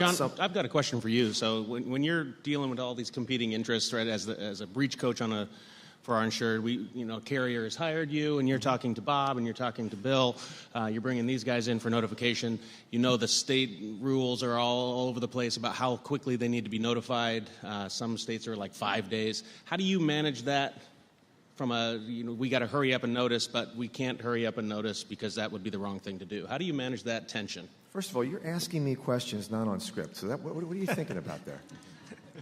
John, I've got a question for you. So when you're dealing with all these competing interests, right, as a breach coach for our insured, carrier has hired you, and you're talking to Bob, and you're talking to Bill. You're bringing these guys in for notification. The state rules are all over the place about how quickly they need to be notified. Some states are like 5 days. How do you manage that from we got to hurry up and notice, but we can't hurry up and notice because that would be the wrong thing to do? How do you manage that tension? First of all, you're asking me questions not on script. So what are you thinking about there?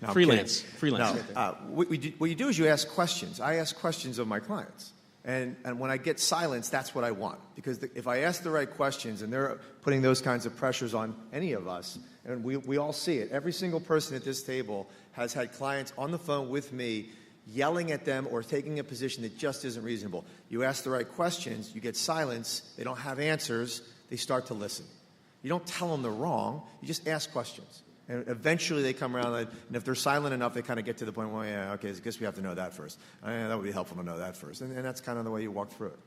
No, freelance. No, what you do is you ask questions. I ask questions of my clients. And when I get silence, that's what I want. Because if I ask the right questions, and they're putting those kinds of pressures on any of us, and we all see it. Every single person at this table has had clients on the phone with me yelling at them or taking a position that just isn't reasonable. You ask the right questions, you get silence, they don't have answers, they start to listen. You don't tell them they're wrong, you just ask questions. And eventually they come around, and if they're silent enough, they kind of get to the point, well, yeah, okay, I guess we have to know that first. That would be helpful to know that first. And that's kind of the way you walk through it.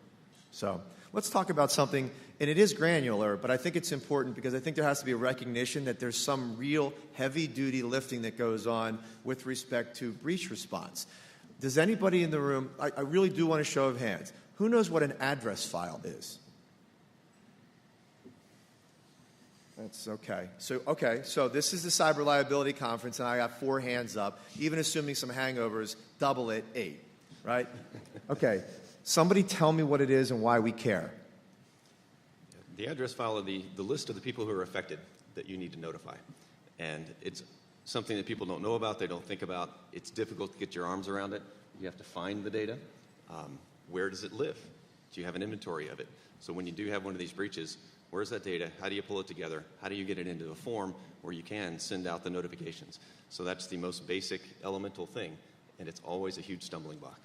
So let's talk about something, and it is granular, but I think it's important because I think there has to be a recognition that there's some real heavy-duty lifting that goes on with respect to breach response. Does anybody in the room, I really do want a show of hands, who knows what an address file is? That's okay. So this is the Cyber Liability Conference, and I got 4 hands up. Even assuming some hangovers, double it, 8, right? Okay. Somebody tell me what it is and why we care. The address file is the list of the people who are affected that you need to notify. And it's something that people don't know about, they don't think about. It's difficult to get your arms around it. You have to find the data. Where does it live? Do you have an inventory of it? So when you do have one of these breaches, where's that data? How do you pull it together? How do you get it into a form where you can send out the notifications? So that's the most basic elemental thing, and it's always a huge stumbling block.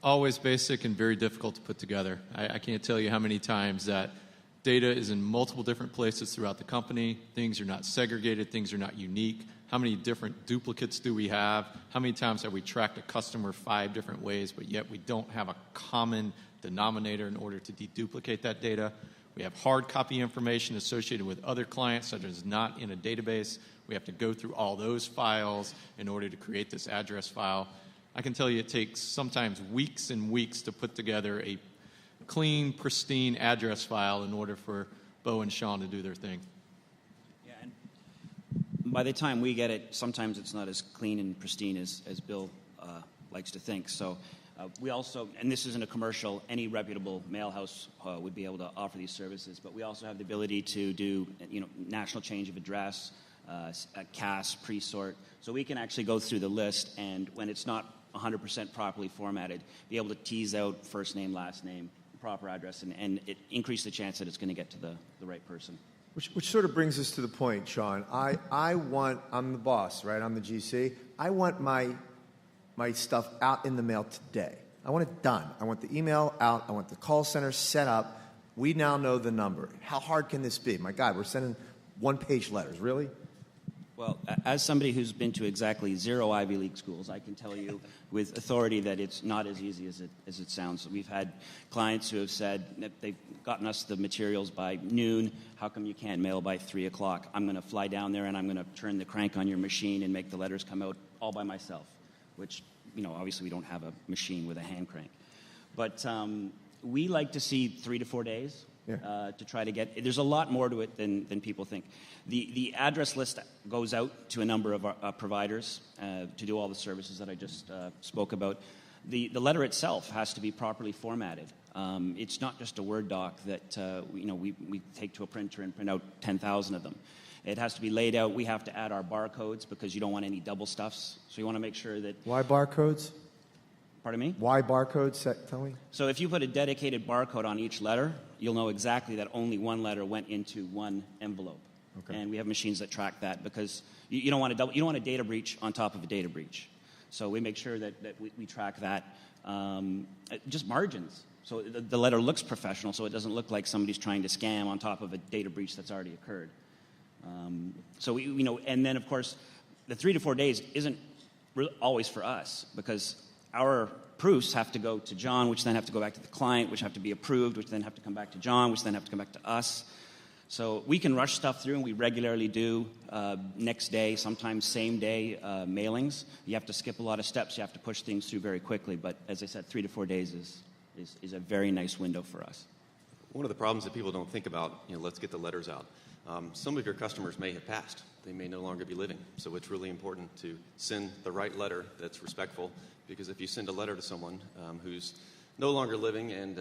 Always basic and very difficult to put together. I can't tell you how many times that data is in multiple different places throughout the company. Things are not segregated. Things are not unique. How many different duplicates do we have? How many times have we tracked a customer 5 different ways, but yet we don't have a common denominator in order to deduplicate that data? We have hard copy information associated with other clients that is not in a database. We have to go through all those files in order to create this address file. I can tell you it takes sometimes weeks and weeks to put together a clean, pristine address file in order for Bo and Sean to do their thing. Yeah, and by the time we get it, sometimes it's not as clean and pristine as Bill likes to think. So we also, and this isn't a commercial, any reputable mail house would be able to offer these services, but we also have the ability to do national change of address, CAS, pre-sort. So we can actually go through the list, and when it's not 100% properly formatted, be able to tease out first name, last name, proper address, and it increase the chance that it's going to get to the right person. Which sort of brings us to the point, Sean. I'm the boss, right? I'm the GC. I want my stuff out in the mail today. I want it done. I want the email out. I want the call center set up. We now know the number. How hard can this be? My God, we're sending 1-page letters. Really? Well, as somebody who's been to exactly 0 Ivy League schools, I can tell you with authority that it's not as easy as it sounds. We've had clients who have said that they've gotten us the materials by noon. How come you can't mail by 3 o'clock? I'm going to fly down there and I'm going to turn the crank on your machine and make the letters come out all by myself, which, obviously we don't have a machine with a hand crank. But we like to see 3 to 4 days. Yeah. To try to get. There's a lot more to it than people think. The address list goes out to a number of our providers to do all the services that I just spoke about. The letter itself has to be properly formatted. It's not just a Word doc that we take to a printer and print out 10,000 of them. It has to be laid out. We have to add our barcodes because you don't want any double stuffs. So you want to make sure that. Why barcodes? Pardon me? Why barcodes? Tell me. So if you put a dedicated barcode on each letter, you'll know exactly that only one letter went into one envelope. Okay. And we have machines that track that because you don't want a data breach on top of a data breach. So we make sure that we track that. Just margins. So the letter looks professional, so it doesn't look like somebody's trying to scam on top of a data breach that's already occurred. So and then of course, the 3 to 4 days isn't always for us because our proofs have to go to John, which then have to go back to the client, which have to be approved, which then have to come back to John, which then have to come back to us. So we can rush stuff through, and we regularly do next day, sometimes same day mailings. You have to skip a lot of steps. You have to push things through very quickly. But as I said, 3 to 4 days is a very nice window for us. One of the problems that people don't think about, let's get the letters out. Some of your customers may have passed. They may no longer be living. So it's really important to send the right letter that's respectful, because if you send a letter to someone who's no longer living and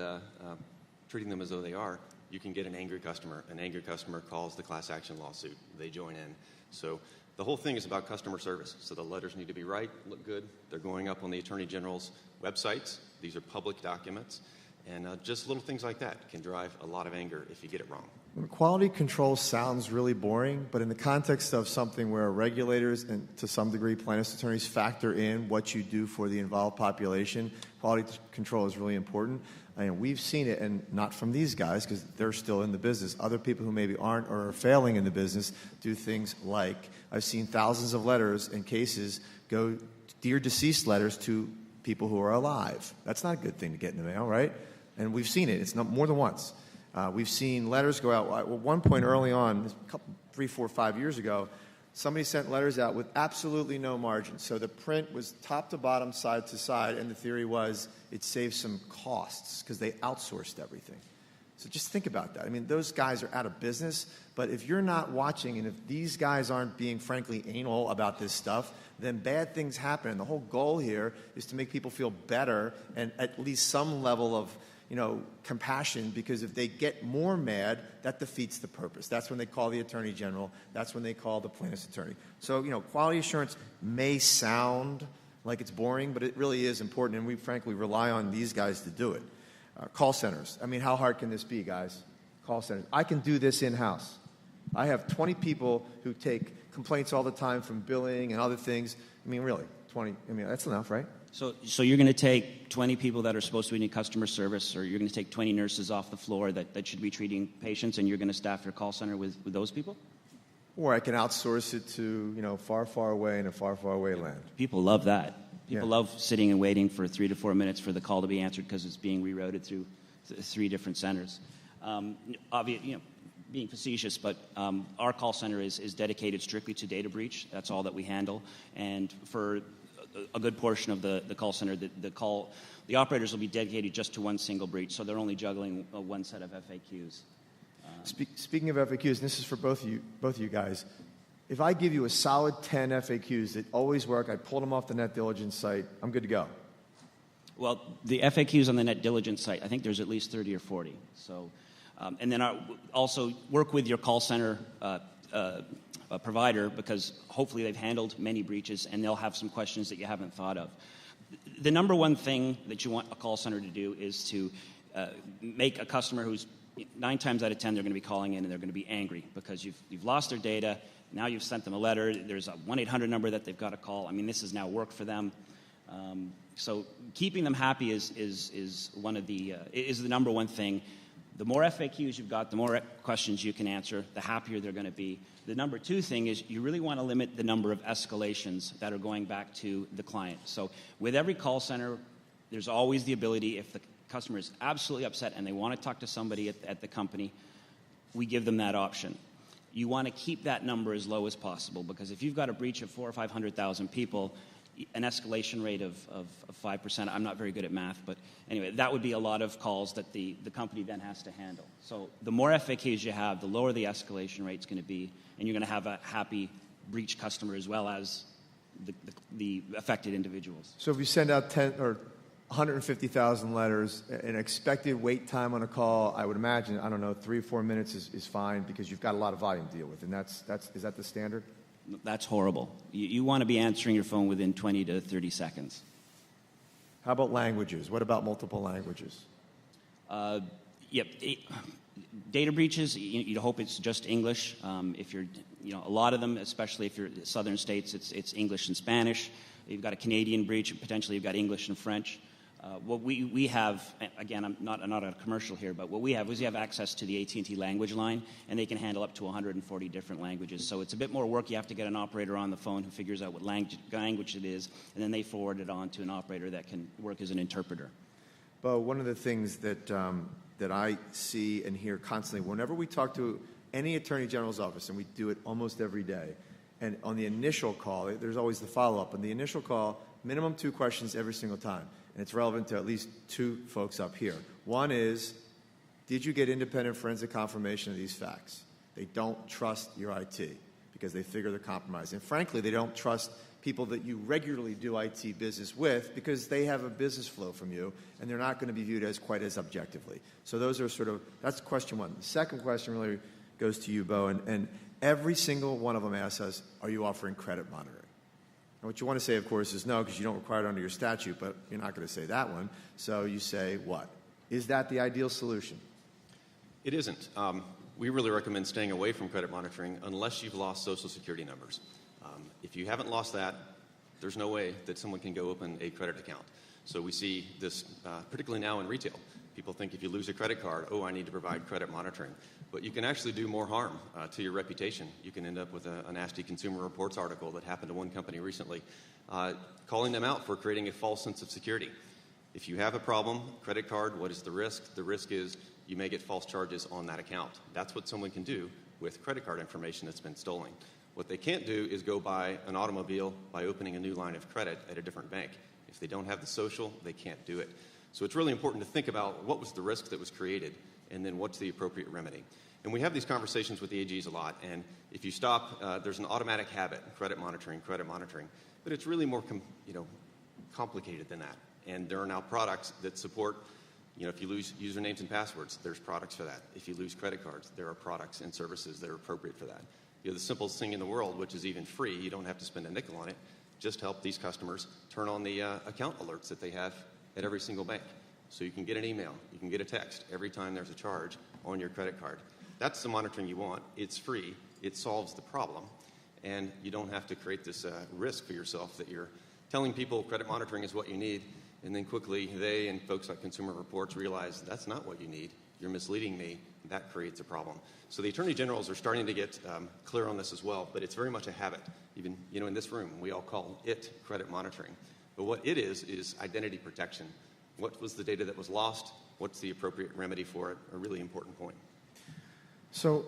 treating them as though they are, you can get an angry customer. An angry customer calls the class action lawsuit. They join in. So the whole thing is about customer service. So the letters need to be right, look good. They're going up on the Attorney General's websites. These are public documents. And just little things like that can drive a lot of anger if you get it wrong. Quality control sounds really boring, but in the context of something where regulators and to some degree plaintiffs' attorneys factor in what you do for the involved population, quality control is really important. And we've seen it, and not from these guys because they're still in the business. Other people who maybe aren't or are failing in the business do things like, I've seen thousands of letters and cases go, dear deceased letters to people who are alive. That's not a good thing to get in the mail, right? And we've seen it. It's not more than once. We've seen letters go out. At one point early on, 3, 4, 5 years ago, somebody sent letters out with absolutely no margin. So the print was top to bottom, side to side, and the theory was it saved some costs because they outsourced everything. So just think about that. I mean, those guys are out of business, but if you're not watching and if these guys aren't being, frankly, anal about this stuff, then bad things happen. And the whole goal here is to make people feel better and at least some level of compassion, because if they get more mad, that defeats the purpose. That's when they call the Attorney General. That's when they call the plaintiff's attorney. So, quality assurance may sound like it's boring, but it really is important, and we frankly rely on these guys to do it. Call centers. I mean, how hard can this be, guys? Call centers. I can do this in-house. I have 20 people who take complaints all the time from billing and other things. I mean, really, 20. I mean, that's enough, right? So you're going to take 20 people that are supposed to be in customer service, or you're going to take 20 nurses off the floor that should be treating patients, and you're going to staff your call center with those people? Or I can outsource it to, far, far away in a far, far away land. People love that. People love sitting and waiting for 3 to 4 minutes for the call to be answered because it's being rerouted through 3 different centers. Being facetious, but our call center is dedicated strictly to data breach. That's all that we handle. And for a good portion of the call center, the operators will be dedicated just to one single breach, so they're only juggling one set of FAQs. Speaking of FAQs, and this is for both of you guys, if I give you a solid 10 FAQs that always work, I pulled them off the NetDiligence site, I'm good to go. Well, the FAQs on the NetDiligence site, I think there's at least 30 or 40. So, and then also work with your call center provider, because hopefully they've handled many breaches and they'll have some questions that you haven't thought of. The number one thing that you want a call center to do is to make a customer who's 9 times out of 10 they're going to be calling in and they're going to be angry because you've lost their data. Now you've sent them a letter. There's a 1-800 number that they've got to call. I mean, this has now worked for them. So keeping them happy is the number one thing. The more FAQs you've got, the more questions you can answer, the happier they're going to be. The number 2 thing is you really want to limit the number of escalations that are going back to the client. So with every call center, there's always the ability, if the customer is absolutely upset and they want to talk to somebody at the company, we give them that option. You want to keep that number as low as possible, because if you've got a breach of 400,000 or 500,000 people, an escalation rate of 5%, I'm not very good at math, but anyway, that would be a lot of calls that the company then has to handle. So the more FAQs you have, the lower the escalation rate's going to be, and you're going to have a happy breach customer as well as the affected individuals. So if you send out 10 or 150,000 letters, an expected wait time on a call, I would imagine, 3 or 4 minutes is fine, because you've got a lot of volume to deal with, and is that the standard? That's horrible. You want to be answering your phone within 20 to 30 seconds. How about languages? What about multiple languages? Data breaches, you'd hope it's just English. If you're, a lot of them, especially if you're southern states, it's English and Spanish. You've got a Canadian breach, potentially you've got English and French. What we have, again, I'm not a commercial here, but what we have is we have access to the AT&T language line, and they can handle up to 140 different languages. So it's a bit more work. You have to get an operator on the phone who figures out what language it is, and then they forward it on to an operator that can work as an interpreter. Bo, one of the things that that I see and hear constantly whenever we talk to any Attorney General's office, and we do it almost every day, and on the initial call, there's always the follow-up. On the initial call, minimum 2 questions every single time, and it's relevant to at least 2 folks up here. One is, did you get independent forensic confirmation of these facts? They don't trust your IT because they figure they're compromised. And frankly, they don't trust people that you regularly do IT business with because they have a business flow from you, and they're not going to be viewed as quite as objectively. So those are that's question one. The second question really goes to you, Bo, and every single one of them asks us, are you offering credit monitoring? And what you want to say, of course, is no, because you don't require it under your statute, but you're not going to say that one. So you say what? Is that the ideal solution? It isn't. We really recommend staying away from credit monitoring unless you've lost Social Security numbers. If you haven't lost that, there's no way that someone can go open a credit account. So we see this particularly now in retail. People think if you lose a credit card, oh, I need to provide credit monitoring. But you can actually do more harm to your reputation. You can end up with a nasty Consumer Reports article that happened to one company recently, calling them out for creating a false sense of security. If you have a problem, credit card, what is the risk? The risk is you may get false charges on that account. That's what someone can do with credit card information that's been stolen. What they can't do is go buy an automobile by opening a new line of credit at a different bank. If they don't have the social, they can't do it. So it's really important to think about what was the risk that was created and then what's the appropriate remedy. And we have these conversations with the AGs a lot, and if you stop, there's an automatic habit, credit monitoring, but it's really more complicated than that. And there are now products that support, if you lose usernames and passwords, there's products for that. If you lose credit cards, there are products and services that are appropriate for that. The simplest thing in the world, which is even free, you don't have to spend a nickel on it, just help these customers turn on the account alerts that they have at every single bank. So you can get an email, you can get a text every time there's a charge on your credit card. That's the monitoring you want. It's free. It solves the problem. And you don't have to create this risk for yourself that you're telling people credit monitoring is what you need, and then quickly they and folks like Consumer Reports realize that's not what you need. You're misleading me. That creates a problem. So the Attorney Generals are starting to get clear on this as well, but it's very much a habit. Even in this room, we all call it credit monitoring. But what it is identity protection. What was the data that was lost? What's the appropriate remedy for it? A really important point. So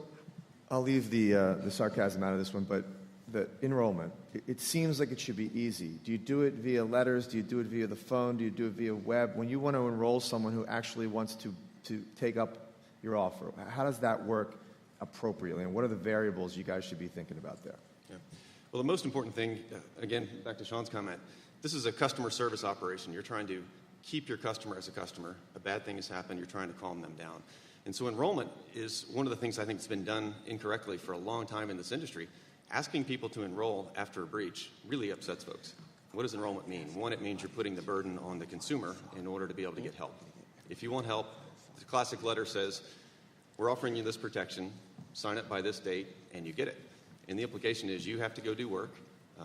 I'll leave the sarcasm out of this one, but the enrollment, it seems like it should be easy. Do you do it via letters? Do you do it via the phone? Do you do it via web? When you want to enroll someone who actually wants to take up your offer, how does that work appropriately, and what are the variables you guys should be thinking about there? Yeah. Well, the most important thing, again, back to Sean's comment, this is a customer service operation. You're trying to keep your customer as a customer. A bad thing has happened. You're trying to calm them down. And so enrollment is one of the things I think has been done incorrectly for a long time in this industry. Asking people to enroll after a breach really upsets folks. What does enrollment mean? One, it means you're putting the burden on the consumer in order to be able to get help. If you want help, the classic letter says, we're offering you this protection, sign it by this date, and you get it. And the implication is you have to go do work.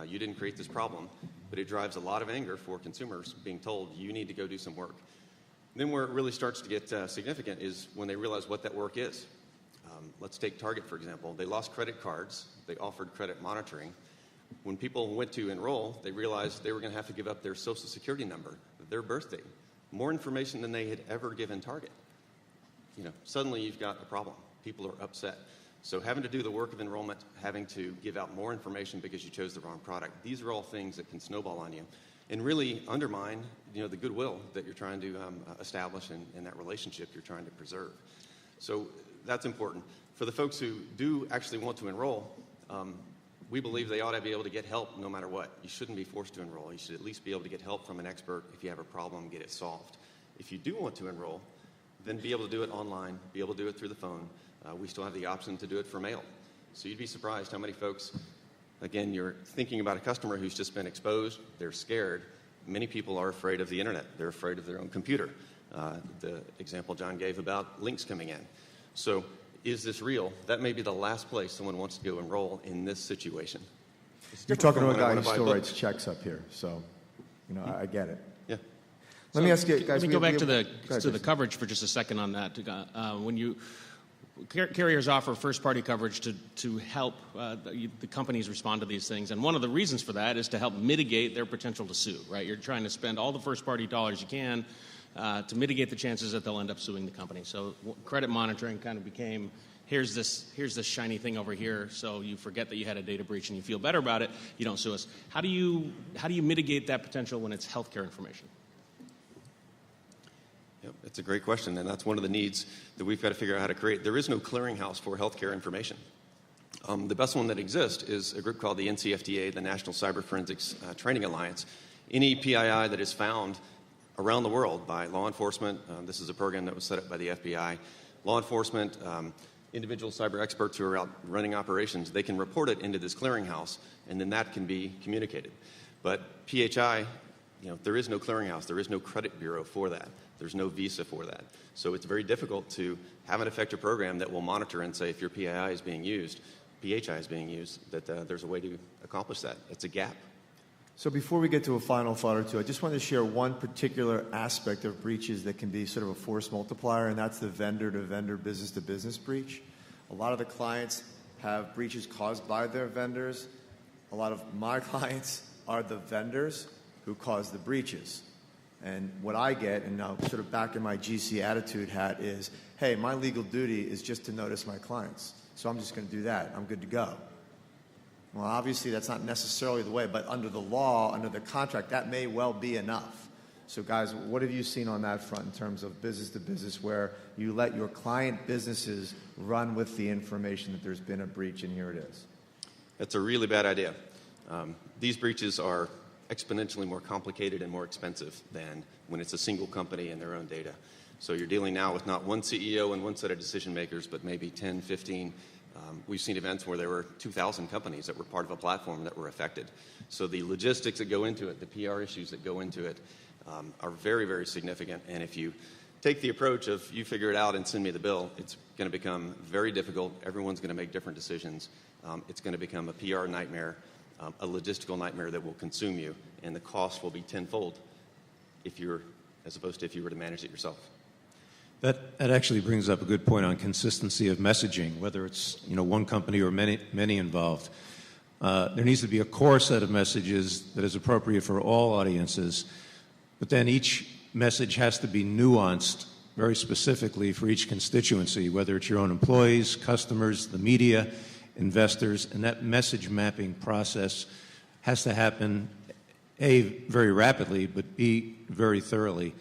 You didn't create this problem, but it drives a lot of anger for consumers being told you need to go do some work. Then where it really starts to get significant is when they realize what that work is. Let's take Target, for example. They lost credit cards. They offered credit monitoring. When people went to enroll, they realized they were going to have to give up their Social Security number, their birth date, more information than they had ever given Target. Suddenly you've got a problem. People are upset. So having to do the work of enrollment, having to give out more information because you chose the wrong product, these are all things that can snowball on you and really undermine the goodwill that you're trying to establish in that relationship you're trying to preserve. So that's important. For the folks who do actually want to enroll, we believe they ought to be able to get help no matter what. You shouldn't be forced to enroll. You should at least be able to get help from an expert if you have a problem, get it solved. If you do want to enroll, then be able to do it online, be able to do it through the phone. We still have the option to do it for mail. So you'd be surprised how many folks, again, you're thinking about a customer who's just been exposed, they're scared. Many people are afraid of the internet. They're afraid of their own computer. The example John gave about links coming in. So is this real? That may be the last place someone wants to go enroll in this situation. You're talking to a guy who still writes checks up here, so I get it. Yeah. Let me ask you, guys. Let me go back to the coverage for just a second on that. When carriers offer first-party coverage to help the companies respond to these things, and one of the reasons for that is to help mitigate their potential to sue. Right? You're trying to spend all the first-party dollars you can to mitigate the chances that they'll end up suing the company. So credit monitoring kind of became, here's this shiny thing over here, so you forget that you had a data breach and you feel better about it, you don't sue us. How do you mitigate that potential when it's healthcare information? Yep, it's a great question, and that's one of the needs that we've got to figure out how to create. There is no clearinghouse for healthcare information. The best one that exists is a group called the NCFDA, the National Cyber Forensics Training Alliance. Any PII that is found around the world by law enforcement, this is a program that was set up by the FBI, law enforcement, individual cyber experts who are out running operations, they can report it into this clearinghouse, and then that can be communicated. But PHI, there is no clearinghouse. There is no credit bureau for that. There's no visa for that. So it's very difficult to have an effective program that will monitor and say if your PHI is being used, that there's a way to accomplish that. It's a gap. So before we get to a final thought or two, I just wanted to share one particular aspect of breaches that can be sort of a force multiplier, and that's the vendor-to-vendor, business-to-business breach. A lot of the clients have breaches caused by their vendors. A lot of my clients are the vendors who cause the breaches. And what I get, and now sort of back in my GC attitude hat, is, hey, my legal duty is just to notice my clients. So I'm just going to do that. I'm good to go. Well, obviously, that's not necessarily the way, but under the law, under the contract, that may well be enough. So, guys, what have you seen on that front in terms of business to business where you let your client businesses run with the information that there's been a breach and here it is? That's a really bad idea. These breaches are exponentially more complicated and more expensive than when it's a single company and their own data. So you're dealing now with not one CEO and one set of decision makers, but maybe 10, 15. We've seen events where there were 2,000 companies that were part of a platform that were affected. So the logistics that go into it, the PR issues that go into it, are very, very significant. And if you take the approach of you figure it out and send me the bill, it's going to become very difficult. Everyone's going to make different decisions. It's going to become a PR nightmare, a logistical nightmare that will consume you, and the cost will be tenfold as opposed to if you were to manage it yourself. That actually brings up a good point on consistency of messaging, whether it's one company or many involved. There needs to be a core set of messages that is appropriate for all audiences, but then each message has to be nuanced very specifically for each constituency, whether it's your own employees, customers, the media, investors, and that message mapping process has to happen, A, very rapidly, but B, very thoroughly,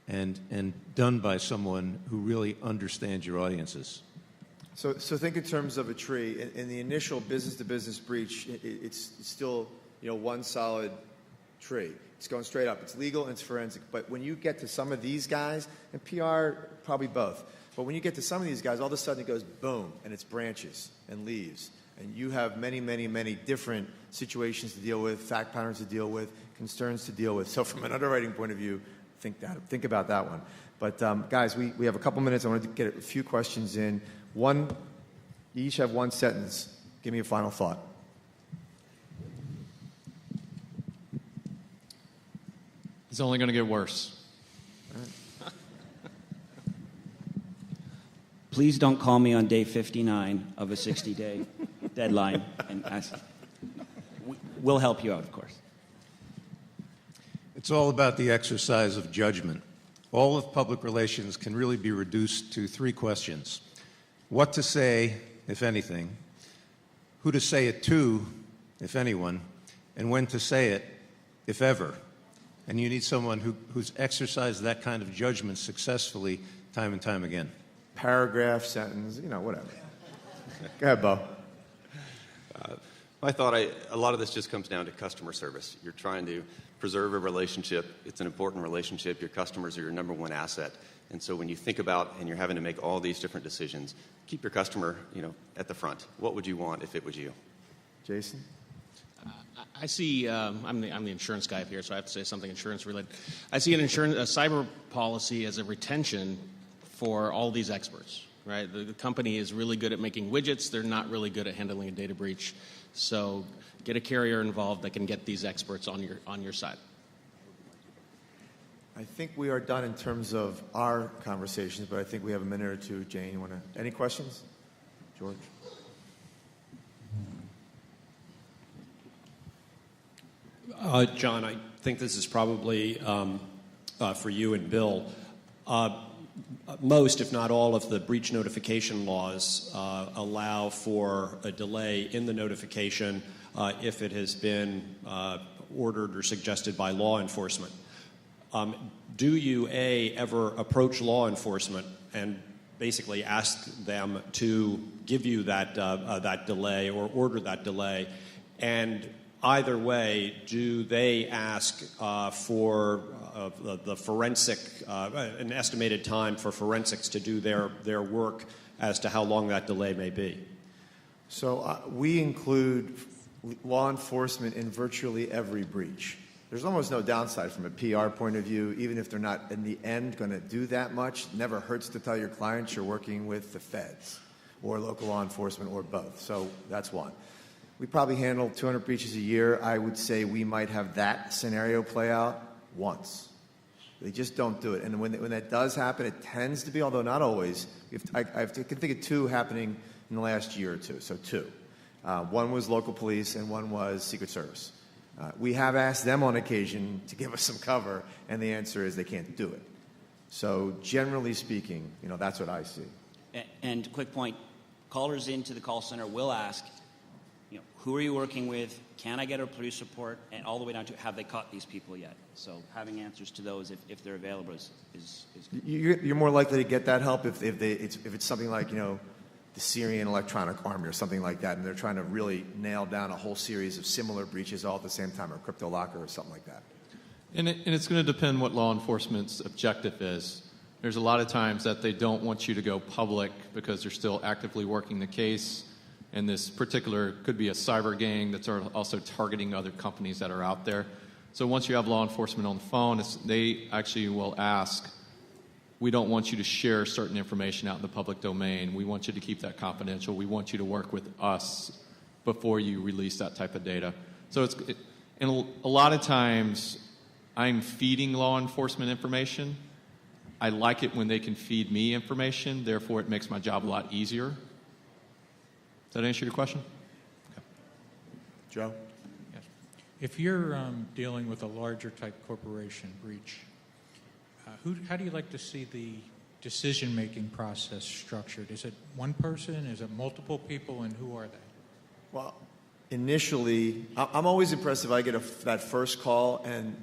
and done by someone who really understands your audiences. So think in terms of a tree. In the initial business-to-business breach, it's still one solid tree. It's going straight up. It's legal and it's forensic. But when you get to some of these guys, and PR, probably both, but when you get to some of these guys, all of a sudden it goes boom, and it's branches and leaves. And you have many, many, many different situations to deal with, fact patterns to deal with, concerns to deal with. So from an underwriting point of view, think about that one. But guys, we have a couple minutes. I want to get a few questions in. You each have one sentence. Give me a final thought. It's only going to get worse. Please don't call me on day 59 of a 60-day deadline. And we'll help you out, of course. It's all about the exercise of judgment. All of public relations can really be reduced to three questions. What to say, if anything, who to say it to, if anyone, and when to say it, if ever. And you need someone who's exercised that kind of judgment successfully time and time again. Paragraph, sentence, whatever. Go ahead, Bo. I thought a lot of this just comes down to customer service. You're trying to preserve a relationship. It's an important relationship. Your customers are your number one asset. And so when you think about and you're having to make all these different decisions, keep your customer, at the front. What would you want if it was you? Jason? I see. I'm the insurance guy here, so I have to say something insurance related. I see a cyber policy as a retention for all these experts. Right, the company is really good at making widgets. They're not really good at handling a data breach. So get a carrier involved that can get these experts on your side. I think we are done in terms of our conversations, but I think we have a minute or two. Jane, you want to? Any questions? George? John, I think this is probably for you and Bill. Most, if not all, of the breach notification laws allow for a delay in the notification if it has been ordered or suggested by law enforcement. Do you, A, ever approach law enforcement and basically ask them to give you that, that delay or order that delay? And either way, do they ask for the forensic, an estimated time for forensics to do their work as to how long that delay may be? So we include law enforcement in virtually every breach. There's almost no downside from a PR point of view, even if they're not in the end going to do that much. It never hurts to tell your clients you're working with the feds or local law enforcement or both. So that's one. We probably handle 200 breaches a year. I would say we might have that scenario play out once. They just don't do it. And when that does happen, it tends to be, although not always, I can think of two happening in the last year or two, so two. One was local police and one was Secret Service. We have asked them on occasion to give us some cover, and the answer is they can't do it. So generally speaking, that's what I see. And quick point, callers into the call center will ask, who are you working with? Can I get a police report? And all the way down to, have they caught these people yet? So having answers to those, if they're available, is good. You're more likely to get that help if it's something like, the Syrian Electronic Army or something like that, and they're trying to really nail down a whole series of similar breaches all at the same time, or crypto locker or something like that. And it's going to depend what law enforcement's objective is. There's a lot of times that they don't want you to go public because they're still actively working the case. And this particular could be a cyber gang that's also targeting other companies that are out there. So once you have law enforcement on the phone, they actually will ask, we don't want you to share certain information out in the public domain. We want you to keep that confidential. We want you to work with us before you release that type of data. So and a lot of times, I'm feeding law enforcement information. I like it when they can feed me information. Therefore, it makes my job a lot easier. Does that answer your question? Okay. Joe? Yes. If you're dealing with a larger type corporation breach, how do you like to see the decision-making process structured? Is it one person? Is it multiple people? And who are they? Well, initially, I'm always impressed if I get that first call and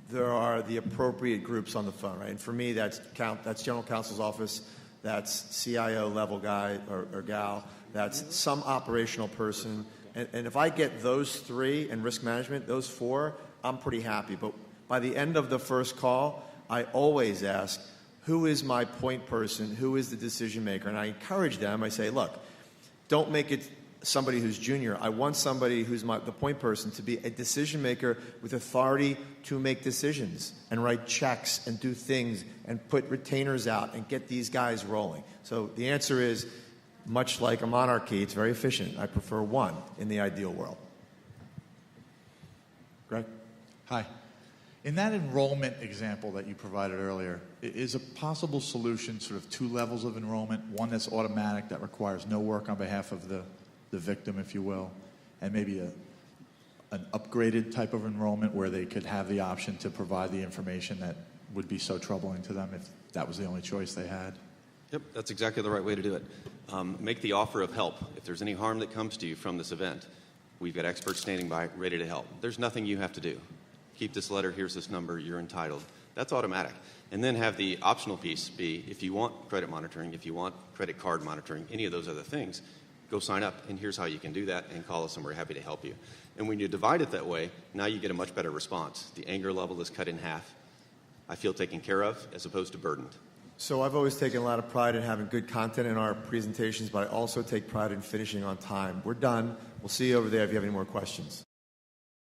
there are the appropriate groups on the phone, right? And for me, that's General Counsel's office, that's CIO level guy or gal, that's some operational person. And if I get those three and risk management, those four, I'm pretty happy. But by the end of the first call, I always ask, who is my point person? Who is the decision maker? And I encourage them. I say, look, don't make it somebody who's junior. I want somebody who's the point person to be a decision maker with authority to make decisions and write checks and do things and put retainers out and get these guys rolling. So the answer is, much like a monarchy, it's very efficient. I prefer one in the ideal world. Greg? Hi. In that enrollment example that you provided earlier, is a possible solution sort of two levels of enrollment, one that's automatic that requires no work on behalf of the victim, if you will, and maybe an upgraded type of enrollment where they could have the option to provide the information that would be so troubling to them if that was the only choice they had? Yep, that's exactly the right way to do it. Make the offer of help. If there's any harm that comes to you from this event, we've got experts standing by ready to help. There's nothing you have to do. Keep this letter, here's this number, you're entitled. That's automatic. And then have the optional piece be, if you want credit monitoring, if you want credit card monitoring, any of those other things, go sign up, and here's how you can do that, and call us, and we're happy to help you. And when you divide it that way, now you get a much better response. The anger level is cut in half. I feel taken care of as opposed to burdened. So I've always taken a lot of pride in having good content in our presentations, but I also take pride in finishing on time. We're done. We'll see you over there if you have any more questions.